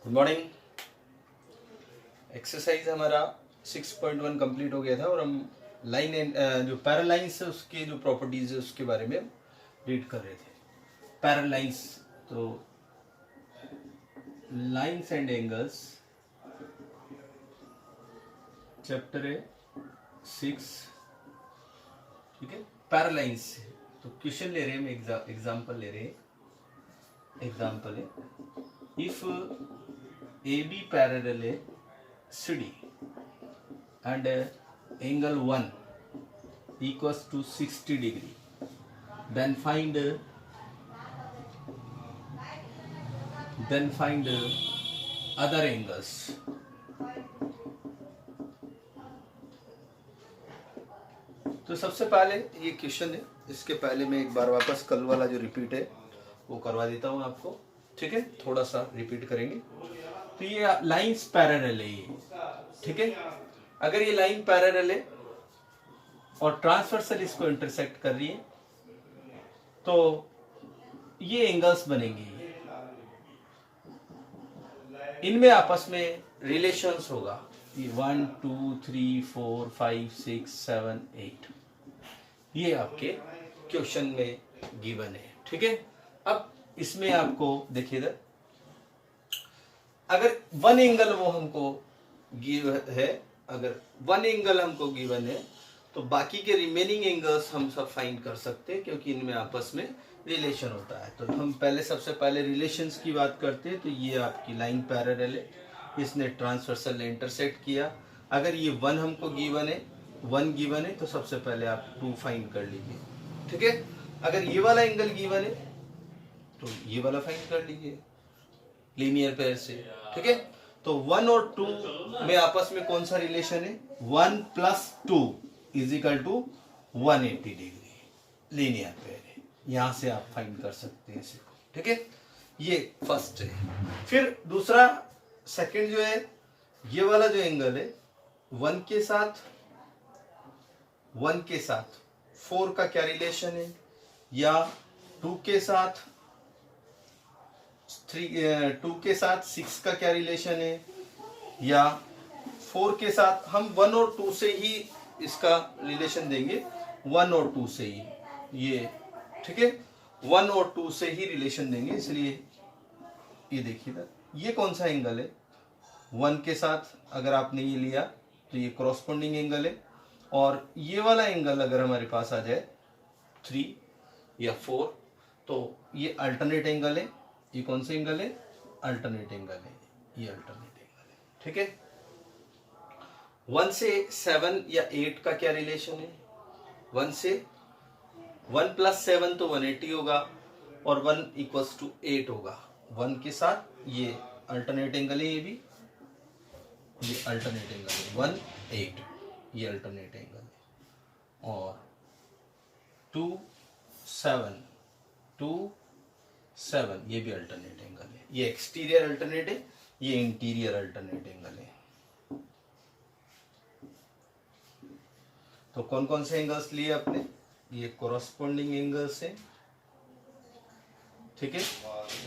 Good morning. Exercise हमारा 6.1 complete हो गया था और हम लाइन एंड जो पैरालाइंस है उसके जो प्रॉपर्टीज है उसके बारे में रीड कर रहे थे। पैरालाइंस तो लाइंस एंड एंगल्स चैप्टर है 6, ठीक है। पैरालाइंस तो क्वेश्चन ले रहे हैं, हम एग्जाम्पल ले रहे हैं। एग्जाम्पल है इफ ए बी पैरेलल है CD and angle 1 equals to 60 degree, then find other angles. तो सबसे पहले ये क्वेश्चन है, इसके पहले मैं एक बार वापस कल वाला जो रिपीट है वो करवा देता हूँ आपको, ठीक है। थोड़ा सा रिपीट करेंगे। तो ये लाइंस पैरेलल है ये, ठीक है। अगर ये लाइन पैरेलल है और ट्रांसवर्सल इसको इंटरसेक्ट कर रही है तो ये एंगल्स बनेंगे। इनमें आपस में रिलेशंस होगा, ये 1 2 3 4 5 6 7 8 ये आपके क्वेश्चन में गिवन है, ठीक है। अब इसमें आपको देखिए, अगर वन एंगल वो हमको गिव है, अगर वन एंगल हमको गिवन है तो बाकी के रिमेनिंग एंगल्स हम सब फाइंड कर सकते हैं क्योंकि इनमें आपस में रिलेशन होता है। तो हम सबसे पहले रिलेशंस की बात करते हैं। तो ये आपकी लाइन पैरेलल है, इसने ट्रांसवर्सल ने इंटरसेक्ट किया। अगर ये वन हमको गिवन है तो सबसे पहले आप 2 फाइंड कर लीजिए, ठीक है। अगर ये वाला एंगल गिवन है तो ये वाला फाइंड कर लीजिए लीनियर पेयर से, ठीक है। तो 1 और 2 में आपस में कौन सा रिलेशन है? 1 + 2 = 180 डिग्री लीनियर पेयर है। यहां से आप फाइंड कर सकते हैं इसे, ठीक है। ये फर्स्ट है। फिर दूसरा सेकंड जो है, ये वाला जो एंगल है 1 के साथ 4 का क्या रिलेशन है, या 2 के साथ 6 का क्या रिलेशन है, या 4 के साथ हम 1 और 2 से ही इसका रिलेशन देंगे, 1 और 2 से ही ये, ठीक है। 1 और 2 से ही रिलेशन देंगे। इसलिए ये देखिए ये कौन सा एंगल है, 1 के साथ अगर आपने ये लिया तो ये कॉरस्पॉन्डिंग एंगल है। और ये वाला एंगल अगर हमारे पास आ जाए 3 या 4 तो ये अल्टरनेट एंगल है। ये कौन सा एंगल है? अल्टरनेट एंगल है, ये अल्टरनेट एंगल है, ठीक है। 1 से 7 या 8 का क्या रिलेशन है? 1 + 7 तो 180 होगा और 1 = 8 होगा। 1 के साथ ये अल्टरनेट एंगल है, ये भी ये अल्टरनेट एंगल है, 1 8 ये अल्टरनेट एंगल है। और 2 7 ये भी अल्टरनेट एंगल है। ये एक्सटीरियर अल्टरनेट है, ये इंटीरियर अल्टरनेट एंगल है। तो कौन कौन से एंगल्स लिए आपने? ये कॉरस्पॉन्डिंग एंगल्स है, ठीक है।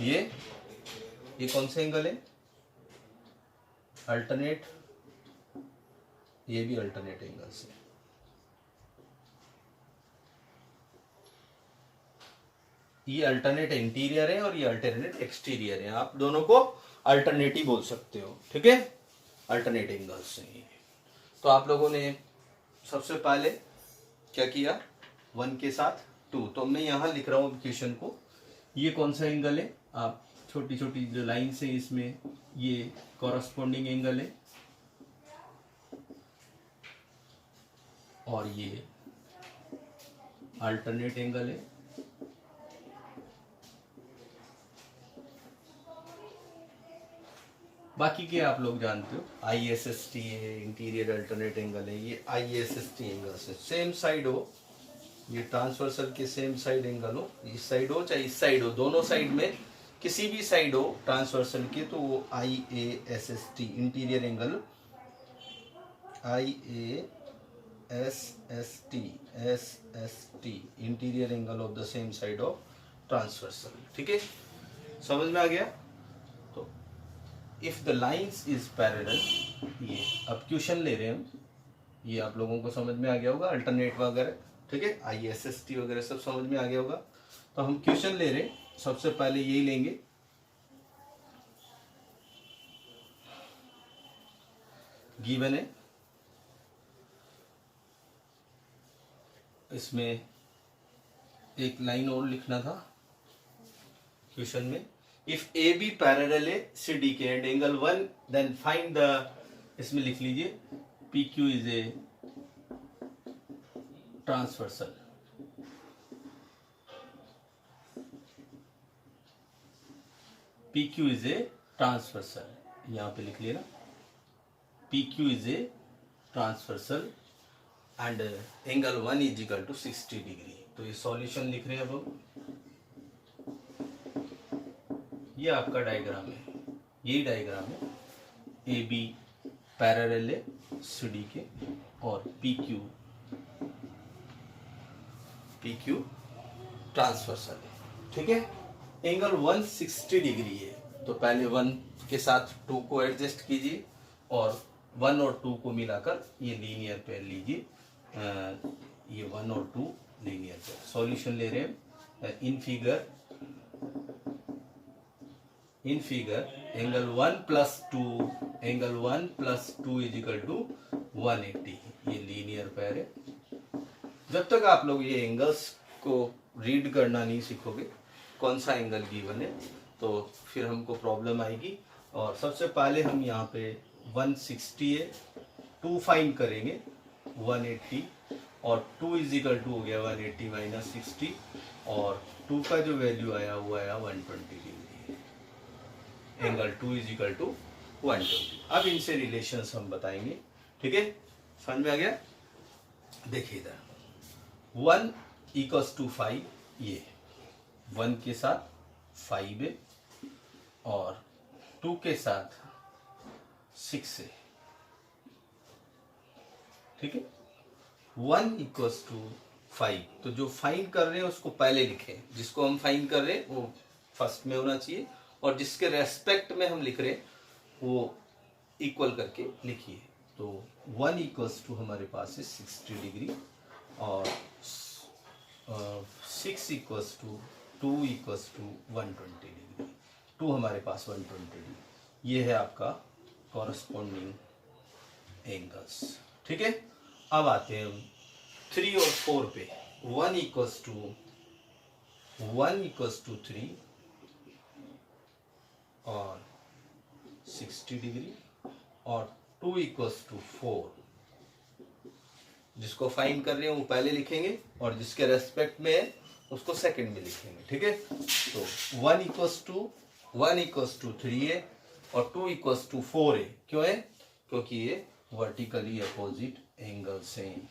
ये कौन से एंगल है? अल्टरनेट, ये भी अल्टरनेट एंगल्स है। ये अल्टरनेट इंटीरियर है और ये अल्टरनेट एक्सटीरियर है। आप दोनों को अल्टरनेट ही बोल सकते हो, ठीक है। अल्टरनेट एंगल्स हैं। तो आप लोगों ने सबसे पहले क्या किया? 1 के साथ 2। तो मैं यहां लिख रहा हूं क्वेश्चन को। ये कौन सा एंगल है? आप छोटी छोटी जो लाइन्स है इसमें ये कॉरस्पॉन्डिंग एंगल है और ये अल्टरनेट एंगल है। बाकी के आप लोग जानते हो, ISST है, इंटीरियर अल्टरनेट एंगल है, ये ISST एंगल से सेम साइड हो, ये ट्रांसवर्सल के सेम साइड एंगल हो, इस साइड हो चाहे इस साइड हो, दोनों साइड में किसी भी साइड हो ट्रांसवर्सल के, तो वो IASST interior angle, SST interior angle of the same side of transversal, ठीक है। समझ में आ गया? तो if the lines is parallel, ये अब क्वेश्चन ले रहे हैं हम, ये आप लोगों को समझ में आ गया होगा, अल्टरनेट वगैरह, ठीक है, ISST वगैरह सब समझ में आ गया होगा। तो हम क्वेश्चन ले रहे हैं, सबसे पहले यही लेंगे, गिवन है, इसमें एक लाइन और लिखना था क्वेश्चन में, इफ ए बी पैरेलल है सी डी के and angle 1 then find the, इसमें लिख लीजिए P Q is a transversal, P Q is a transversal, यहां पे लिख लिया ना, P Q is a transversal and angle 1 is equal to 60 degree. तो ये सॉल्यूशन लिख रहे हैं अब हम, ये आपका डायग्राम है, यही डायग्राम है, ए बी पैरेलल है सी डी के और पी क्यू ट्रांसवर्सल है, ठीक है। एंगल 160 डिग्री है, तो पहले 1 के साथ 2 को एडजस्ट कीजिए और 1 और 2 को मिलाकर ये लीनियर पेयर लीजिए, ये 1 और 2 लीनियर पेयर। सॉल्यूशन ले रहे हैं, in figure angle 1 plus 2 is equal to 180, ये लीनियर पेयर है। जब तक आप लोग ये एंगल्स को रीड करना नहीं सीखोगे, कौन सा एंगल गिवन है, तो फिर हमको प्रॉब्लम आएगी। और सबसे पहले हम यहाँ पे 160 है, 2 फाइंड करेंगे 180 और 2 इज इक्वल टू हो गया 180 माइनस 60 और 2 का जो वैल्यू आया वो आया 120 degree, angle 2 is equal to 120। अब इनसे रिलेशंस हम बताएंगे, ठीक है, समझ में आ गया। देखिए इधर 1 इक्वल्स टू 5, ये 1 के साथ 5 है और 2 के साथ 6 है, ठीक है। 1 इक्वल्स टू 5, तो जो फाइंड कर रहे हैं उसको पहले लिखें, जिसको हम फाइंड कर रहे हैं वो फर्स्ट में होना चाहिए और जिसके रेस्पेक्ट में हम लिख रहे हैं वो इक्वल करके लिखिए। तो 1 इक्वल्स टू हमारे पास है 60 डिग्री और 6 equals to 2 equals to 120 degree, 2 हमारे पास 120 डिग्री, ये है आपका कॉरस्पॉन्डिंग एंगल्स, ठीक है। अब आते हैं हम 3 और 4 पे, 1 इक्वल्स टू 3 और 60 डिग्री और 2 इक्वल्स टू 4, जिसको फाइंड कर रहे हैं वो पहले लिखेंगे और जिसके रेस्पेक्ट में है उसको सेकंड में लिखेंगे, ठीक है। तो 1 इक्वल्स टू 3 है और 2 इक्वल्स टू 4 है, क्यों है, क्योंकि ये वर्टिकली अपोजिट एंगल्स हैं,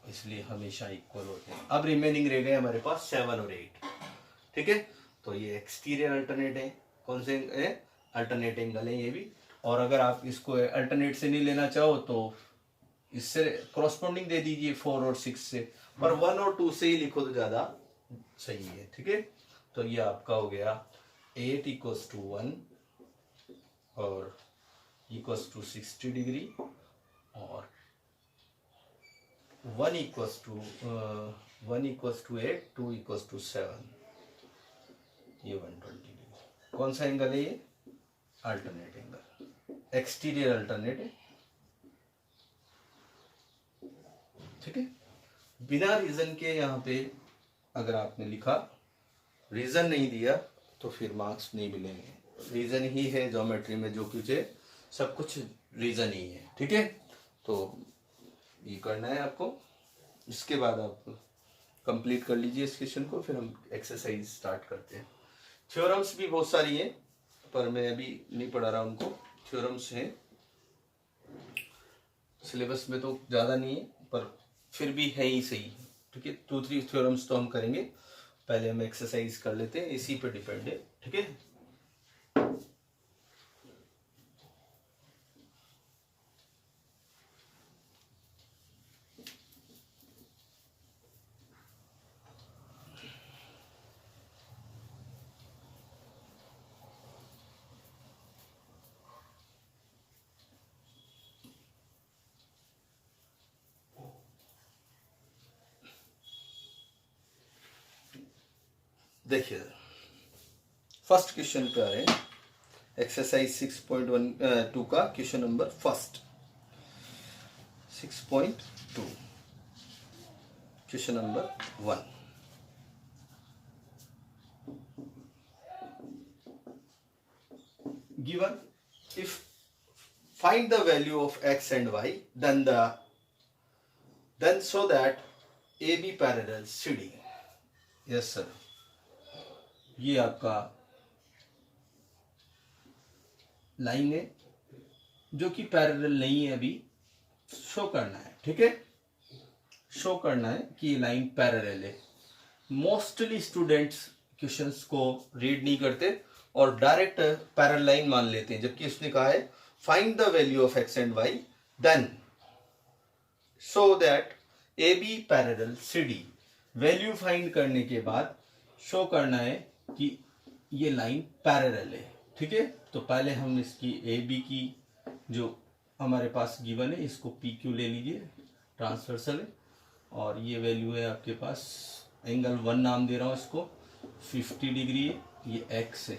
इसलिए हमेशा इक्वल होते हैं। अब रिमेनिंग रह गए हमारे पास 7 और 8, ठीक है। तो ये एक्सटीरियर अल्टरनेट है, कौन से अल्टरनेट एंगल है ये भी। और अगर आप इसको अल्टरनेट से नहीं लेना चाहो तो इससे क्रॉसपॉन्डिंग दे दीजिए 4 और 6 से, पर 1 और 2 से ही लिखो तो ज्यादा सही है, ठीक है। तो ये आपका हो गया 8 इक्वल्स टू 1 और इक्वल्स टू 60 डिग्री और 1 इक्वल्स टू 8, 2 इक्वल्स टू 7, ये 120 डिग्री। कौन सा एंगल है ये, अल्टरनेट एंगल, एक्सटीरियर अल्टरनेट है, ठीक है। बिना रीजन के यहाँ पे अगर आपने लिखा, रीजन नहीं दिया तो फिर मार्क्स नहीं मिलेंगे। रीजन ही है ज्योमेट्री में, जो कुछ है सब कुछ रीजन ही है, ठीक है। तो ये करना है आपको, इसके बाद आप कंप्लीट कर लीजिए इस क्वेश्चन को, फिर हम एक्सरसाइज स्टार्ट करते हैं। थ्योरम्स भी बहुत सारी हैं पर मैं अभी नहीं पढ़ा रहा उनको, थ्योरम्स हैं सिलेबस में तो ज़्यादा नहीं है पर फिर भी है ही सही, ठीक है। 2-3 थ्योरम्स तो हम करेंगे, पहले हम एक्सरसाइज कर लेते हैं, इसी पे डिपेंड है, ठीक है। देखिए फर्स्ट क्वेश्चन पे आ रहे हैं, एक्सरसाइज 6.2 का question number first 6.2 question number 1। Given if find the value of x and y, then so that AB parallel CD। Yes sir, ये आपका लाइन है जो कि पैरेलल नहीं है, अभी शो करना है। ठीक है, शो करना है कि ये लाइन पैरेलल है। मोस्टली स्टूडेंट्स क्वेश्चंस को रीड नहीं करते और डायरेक्ट पैरेलल लाइन मान लेते हैं, जबकि उसने कहा है find the value of X and Y then so that A B parallel C D. Value find करने के बाद शो करना है कि ये लाइन पैरेलल है। ठीक है, तो पहले हम इसकी ए बी की जो हमारे पास गिवन है इसको पी क्यू ले लीजिए, ट्रांसवर्सल है, और ये वैल्यू है आपके पास एंगल 1 नाम दे रहा हूँ इसको, 50 डिग्री है, ये एक्स है।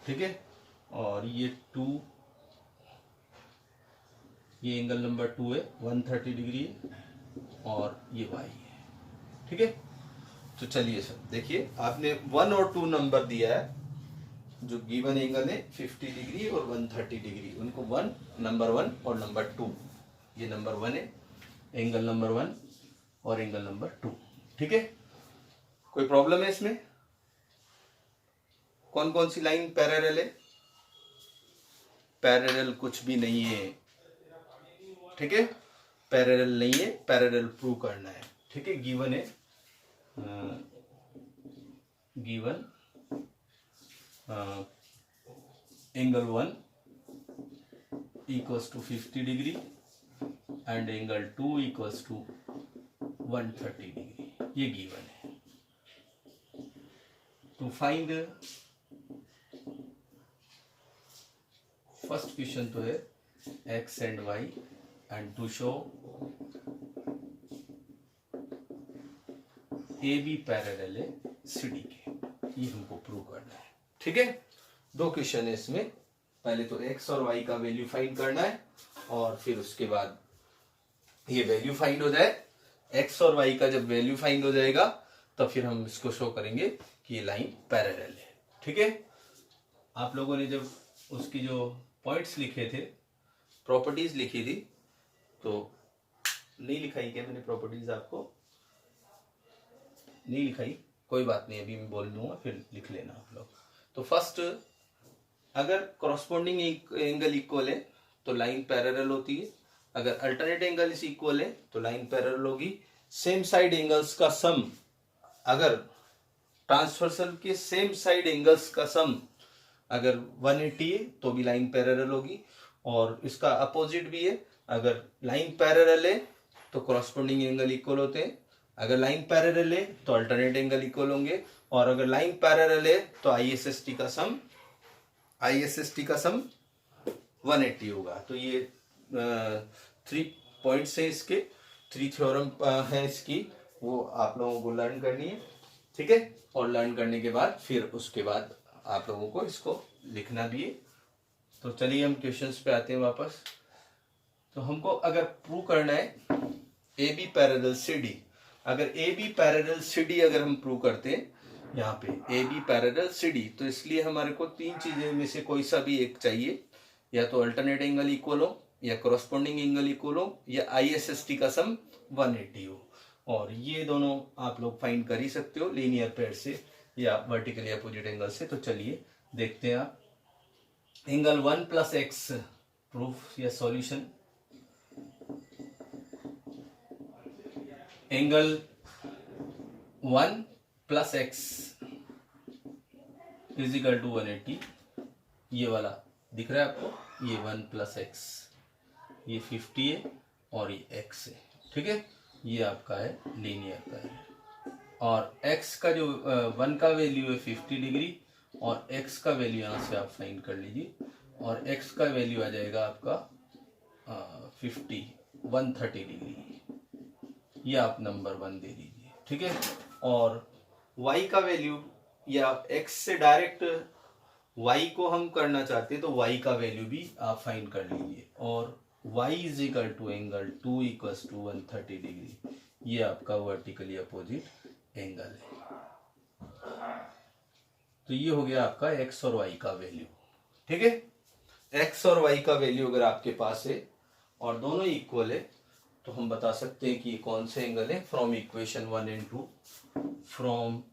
ठीक है, और ये 2, ये एंगल नंबर 2 है, 130 डिग्री है, और ये वाई है। ठीक है, तो चलिए सर देखिए, आपने 1 और 2 नंबर दिया है, जो गिवन एंगल है 50 डिग्री और 130 डिग्री, उनको नंबर 1 और नंबर 2, ये नंबर 1 है, एंगल नंबर 1 और एंगल नंबर 2। ठीक है, कोई प्रॉब्लम है इसमें? कौन कौन सी लाइन पैरेलल है? पैरेलल कुछ भी नहीं है। ठीक है, पैरेलल नहीं है, पैरेलल प्रूव करना है। ठीक है, गिवन है, given angle 1 equals to 50 degree and angle 2 equals to 130 degree, ये गिवन है। टू फाइंड फर्स्ट क्वेश्चन तो है x and y and to show A B parallel है सी डी के, ये हमको प्रूव करना है। ठीक है, 2 क्वेश्चन है इसमें, पहले तो एक्स और वाई का वैल्यू फाइंड करना है और फिर उसके बाद ये वैल्यू फाइंड हो जाए, एक्स और वाई का जब वैल्यू फाइंड हो जाएगा तो फिर हम इसको शो करेंगे कि ये लाइन पैरेलल है। ठीक है, आप लोगों ने जब उसकी जो पॉइंट्स लिखे थे, प्रॉपर्टीज लिखी थी, तो नहीं लिखाई क्या मैंने प्रॉपर्टीज? आपको नहीं लिखाई, कोई बात नहीं, अभी मैं बोल दूंगा, फिर लिख लेना आप लोग। तो फर्स्ट, अगर कॉरस्पॉन्डिंग एंगल इक्वल है तो लाइन पैरेलल होती है, अगर अल्टरनेट एंगल इज इक्वल है तो लाइन पैरेलल होगी। सेम साइड एंगल्स का सम, अगर ट्रांसवर्सल के सेम साइड एंगल्स का सम अगर 180 है तो भी लाइन पैरेलल होगी, और इसका अपोजिट भी है, अगर लाइन पैरेलल है तो कॉरस्पॉन्डिंग एंगल इक्वल होते हैं, अगर लाइन पैरेलल है तो अल्टरनेट एंगल इक्वल होंगे, और अगर लाइन पैरेलल है तो आईएसएसटी का सम 180 होगा। तो ये 3 पॉइंट्स हैं इसके, 3 थ्योरम है इसकी, वो आप लोगों को लर्न करनी है। ठीक है, और लर्न करने के बाद फिर उसके बाद आप लोगों को इसको लिखना भी है। तो चलिए हम क्वेश्चंस पे आते हैं वापस। तो हमको अगर प्रूव करना है A B parallel C D, अगर A B parallel C D अगर हम प्रूव करते हैं यहाँ पे A B parallel C D, तो इसलिए हमारे को 3 चीजें में से कोई सा भी एक चाहिए, या तो अल्टरनेट एंगल इक्वल हो, या कॉरस्पॉन्डिंग एंगल इक्वल हो, या आईएसएसटी का सम 180 हो। और ये दोनों आप लोग फाइंड कर ही सकते हो लीनियर पेयर से या वर्टिकली अपोजिट एंगल से। तो चलिए देखते हैं आप एंगल 1 प्लस एक्स प्रूफ या solution. Angle 1 plus x is equal to 180, ये वाला दिख रहा है आपको, ये 1 प्लस एक्स, ये 50 है और ये एक्स है। ठीक है, ये आपका है लीनियर पेयर, और x का जो 1 का वैल्यू है 50 डिग्री, और x का वैल्यू यहाँ से आप फाइंड कर लीजिए, और x का वैल्यू आ जाएगा आपका 130 डिग्री, ये आप नंबर 1 दे दीजिए। ठीक है, और y का वैल्यू या x से डायरेक्ट y को हम करना चाहते हैं तो y का वैल्यू भी आप फाइंड कर लीजिए, और y is equal to angle 2 equals to 130 degree, ये आपका वर्टिकली अपोजिट एंगल है। तो ये हो गया आपका x और y का वैल्यू। ठीक है, x और y का वैल्यू अगर आपके पास है और दोनों इक्वल है तो हम बता सकते हैं कि ये कौन से एंगल है। From equation 1 and 2, from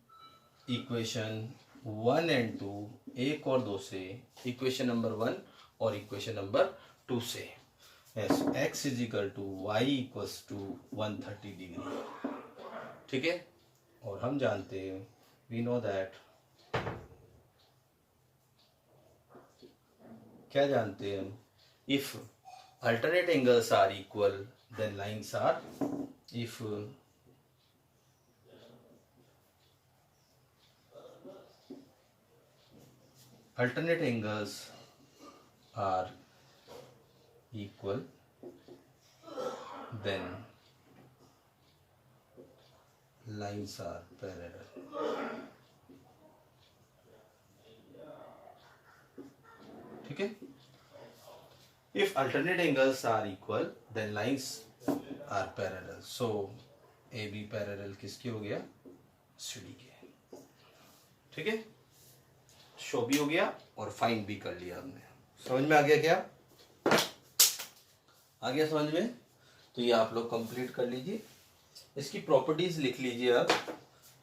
equation 1 and 2, एक और दो से, इक्वेशन नंबर 1 और इक्वेशन नंबर 2 से, yes, x is equal to y equals to 130 degree. ठीक है, और हम जानते हैं, वी नो दैट, क्या जानते हैं हम, if alternate angles are equal then lines are, if alternate angles are equal then lines are parallel। ठीक है, if alternate angles are equal then lines are parallel, so AB parallel किसके हो गया, CD के। ठीक है, शो भी हो गया और फाइंड भी कर लिया हमने। समझ में आ गया क्या, आ गया समझ में? तो ये आप लोग कंप्लीट कर लीजिए, इसकी प्रॉपर्टीज लिख लीजिए आप।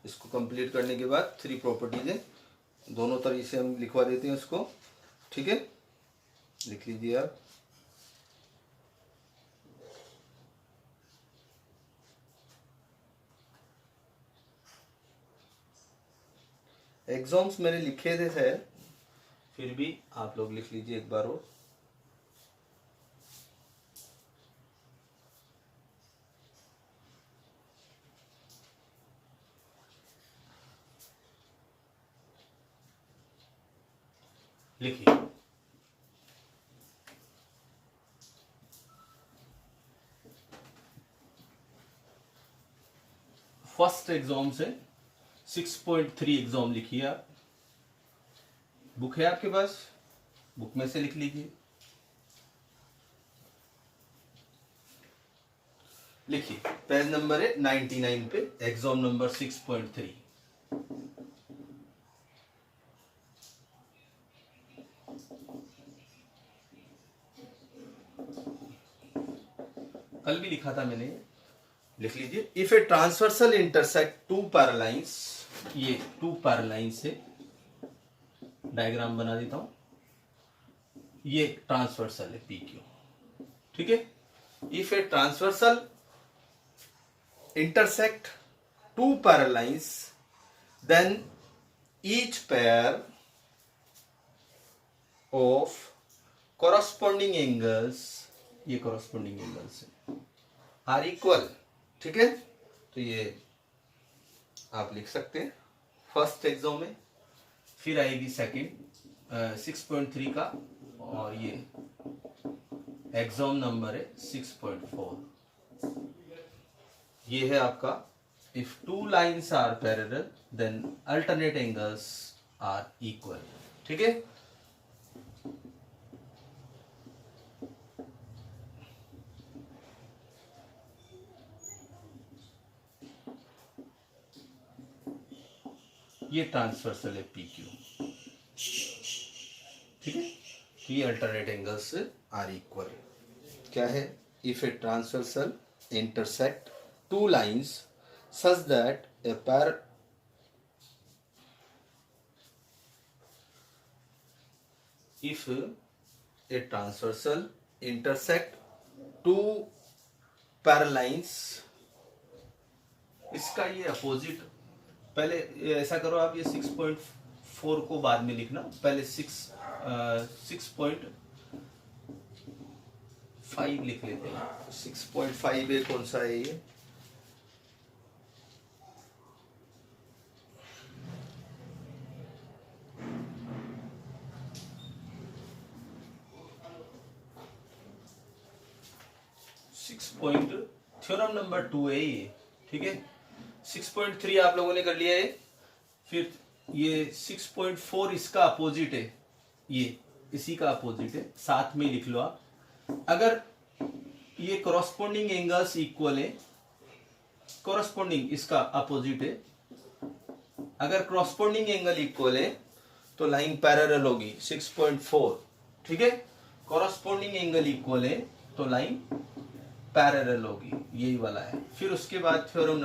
इसको कंप्लीट करने के बाद 3 प्रॉपर्टीज है, दोनों तरीके से हम लिखवा देते हैं उसको। ठीक है, लिख लीजिए आप। एग्जाम्स मैंने लिखे थे सर, फिर भी आप लोग लिख लीजिए एक बार और। लिखिए, फर्स्ट एग्जाम से 6.3 एग्जाम लिखिए आप। बुक है आपके पास, बुक में से लिख लीजिए। लिखिए, पेज नंबर है 99 पे, एग्जाम नंबर 6.3। कल भी लिखा था मैंने, लिख लीजिए। If a transversal intersect two parallel lines, ये 2 पैरालाइंस से डायग्राम बना देता हूं, ये ट्रांसवर्सल है पी क्यू। ठीक है, if a transversal intersect 2 parallels then each pair of corresponding angles, ये corresponding angles are equal। ठीक है, तो ये आप लिख सकते हैं फर्स्ट एग्जाम में। फिर आएगी सेकंड 6.3 का, और ये एग्जाम नंबर है 6.4। ये है आपका, if 2 lines are parallel then alternate angles are equal. ठीक है, ये ट्रांसवर्सल है पी क्यू। ठीक है, तो ये अल्टरनेट एंगल्स आर इक्वल। क्या है, if a transversal intersect 2 lines such that a pair if a transversal intersect 2 parallels, इसका ये अपोजिट, पहले ऐसा करो आप, ये 6.4 को बाद में लिखना, पहले 6.5 लिख लेते हैं। 6.5 है, कौन सा है ये, थ्योरम नंबर 2 है ये। ठीक है, 6.3 आप लोगों ने कर लिया है। फिर ये 6.4 इसका अपोजिट है, ये इसी का अपोजिट है, साथ में लिख लो आप। अगर ये कॉरस्पॉन्डिंग एंगल्स इक्वल है, कॉरस्पॉन्डिंग इसका अपोजिट है, अगर कॉरस्पॉन्डिंग एंगल इक्वल है तो लाइन पैरेलल होगी 6.4, ठीक है। कॉरस्पॉन्डिंग एंगल इक्वल है तो लाइन पैरेलल होगी, यही वाला है। फिर उसके बाद थ्योरम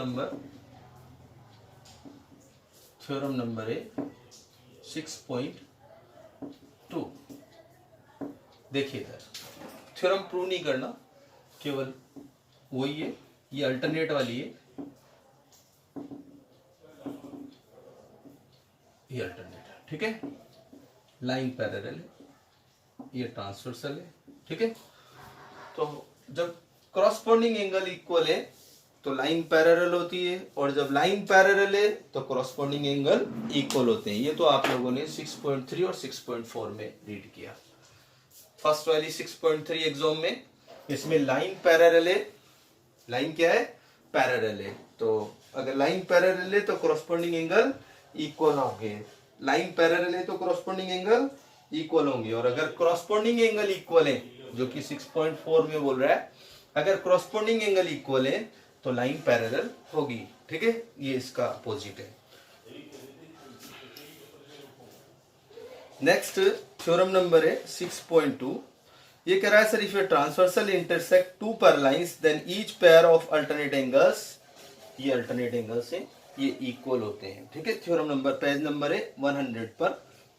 नंबर है 6.2। देखिए इधर थ्योरम प्रूव नहीं करना, केवल वही है, ये अल्टरनेट वाली है, ये अल्टरनेट है, ठीक है। लाइन पैरेलल है, ये ट्रांसवर्सल है, ठीक है। तो जब कॉरस्पॉन्डिंग एंगल इक्वल है तो लाइन पैरेलल होती है, और जब लाइन पैरेलल है तो कॉरस्पॉन्डिंग एंगल इक्वल होते हैं। ये तो आप लोगों ने 6.3 और 6.4 में रीड किया। फर्स्ट वाली 6.3 एग्जाम में, इसमें लाइन पैरेलल है, लाइन क्या है, पैरेलल है। तो अगर लाइन पैरेलल है तो कॉरस्पॉन्डिंग एंगल इक्वल होंगे, लाइन पैरेलल है तो कॉरस्पॉन्डिंग एंगल इक्वल होंगे। और अगर कॉरस्पॉन्डिंग एंगल इक्वल है, जो कि 6.4 में बोल रहा है, अगर कॉरस्पॉन्डिंग एंगल इक्वल है तो लाइन पैरेलल होगी, ठीक है। ये इसका अपोजिट है। नेक्स्ट थ्योरम नंबर है 6.2। ये कह रहा है sir, if a transversal intersect two parallel lines then each pair of alternate angles, ये अल्टरनेट एंगल्स है, ये इक्वल होते हैं, ठीक है। थ्योरम नंबर, पेज नंबर है 100 पर,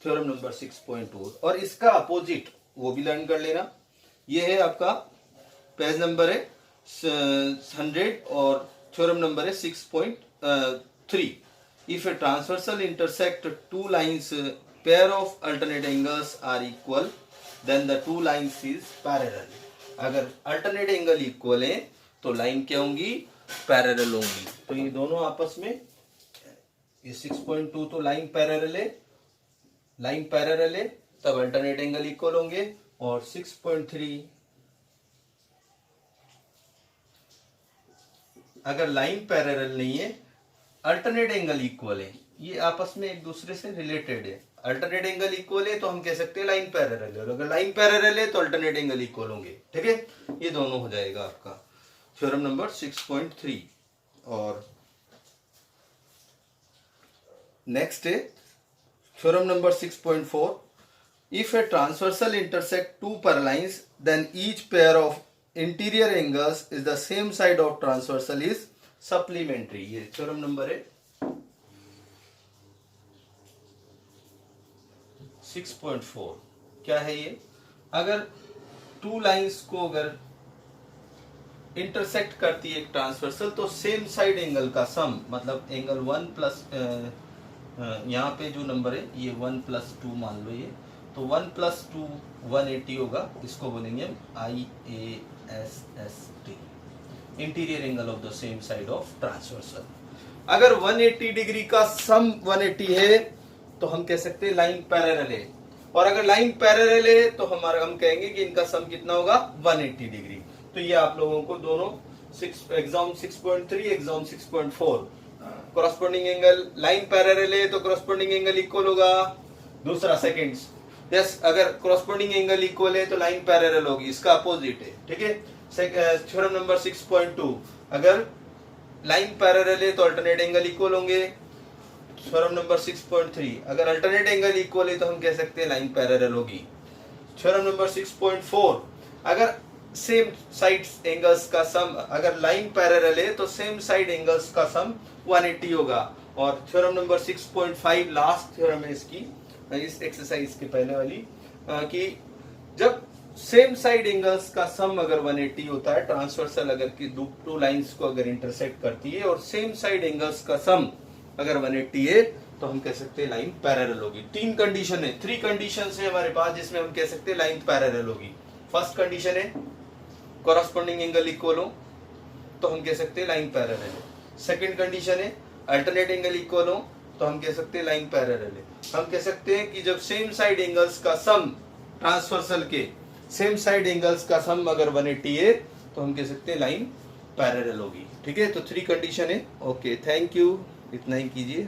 थ्योरम नंबर 6.2। और इसका अपोजिट वो भी लर्न कर लेना। ये है आपका पेज नंबर है 100 और थ्योरम नंबर है 6.3। If a transversal intersect two lines, pair of alternate angles are equal, then the two lines is parallel. अगर अल्टरनेट एंगल इक्वल है तो लाइन क्या होंगी, पैरेलल होंगी। तो ये दोनों आपस में, ये 6.2 तो लाइन पैरेलल है, लाइन पैरेलल है तब अल्टरनेट एंगल इक्वल होंगे। और 6.3 अगर लाइन पैरेलल नहीं है, अल्टरनेट एंगल इक्वल है, ये आपस में एक दूसरे से रिलेटेड है। अल्टरनेट एंगल इक्वल है तो हम कह सकते हैं लाइन पैरेलल है, और अगर लाइन पैरेलल है तो अल्टरनेट एंगल इक्वल होंगे, ठीक है। ये दोनों हो जाएगा आपका थ्योरम नंबर 6.3। और नेक्स्ट है theorem number 6.4। If a transversal intersect two parallel lines then each pair of interior angles is the same side of transversal is supplementary. ये थ्योरम नंबर है 6.4। क्या है ये, अगर टू लाइंस को अगर इंटरसेक्ट करती है एक ट्रांसवर्सल, तो सेम साइड एंगल का सम, मतलब एंगल 1 प्लस, यहाँ पे जो नंबर है ये 1 + 2 मान लो, ये तो 1 + 2 180 होगा, इसको बोलेंगे IASST, interior angle of the same side of transversal. अगर 180 डिग्री का सम 180 है तो हम कह सकते हैं लाइन पैरेलल है, और अगर लाइन पैरेलल है तो हम कहेंगे कि इनका सम कितना होगा, 180 डिग्री। तो ये आप लोगों को दोनों exam 6.3, exam 6.4, corresponding angle line parallel है तो कॉरस्पॉन्डिंग एंगल इक्वल होगा। दूसरा सेकंड, यस, अगर कॉरस्पॉन्डिंग एंगल इक्वल है तो लाइन पैरेलल होगी, इसका अपोजिट है, ठीक है। थ्योरम नंबर 6.2, अगर लाइन पैरेलल है तो अल्टरनेट एंगल इक्वल होंगे। थ्योरम नंबर 6.3, अगर अल्टरनेट एंगल इक्वल है तो हम कह सकते हैं लाइन पैरेलल होगी। थ्योरम नंबर 6.4, अगर सेम साइड एंगल्स का सम, अगर लाइन पैरेलल है तो सेम साइड एंगल्स का सम 180 होगा। और थ्योरम नंबर 6.5 लास्ट थ्योरम है इसकी, इस एक्सरसाइज के पहले वाली, कि जब सेम साइड एंगल्स का सम अगर 180 होता है, ट्रांसवर्सल अगर की टू लाइंस को अगर इंटरसेक्ट करती है और सेम साइड एंगल्स का सम अगर 180 है तो हम कह सकते हैं लाइन पैरेलल होगी। 3 कंडीशन है, 3 कंडीशन है हमारे पास जिसमें हम कह सकते हैं लाइन पैरेलल होगी। फर्स्ट कंडीशन है कॉरस्पॉन्डिंग एंगल इक्वल हो तो हम कह सकते हैं लाइन पैरेलल है। सेकंड कंडीशन है अल्टरनेट एंगल इक्वल हो तो हम कह सकते हैं लाइन पैरेलल है। हम कह सकते हैं कि जब सेम साइड एंगल्स का सम, ट्रांसवर्सल के सेम साइड एंगल्स का सम अगर 180 है तो हम कह सकते हैं लाइन पैरेलल होगी, ठीक है। तो 3 कंडीशन है। ओके, थैंक यू, इतना ही कीजिए।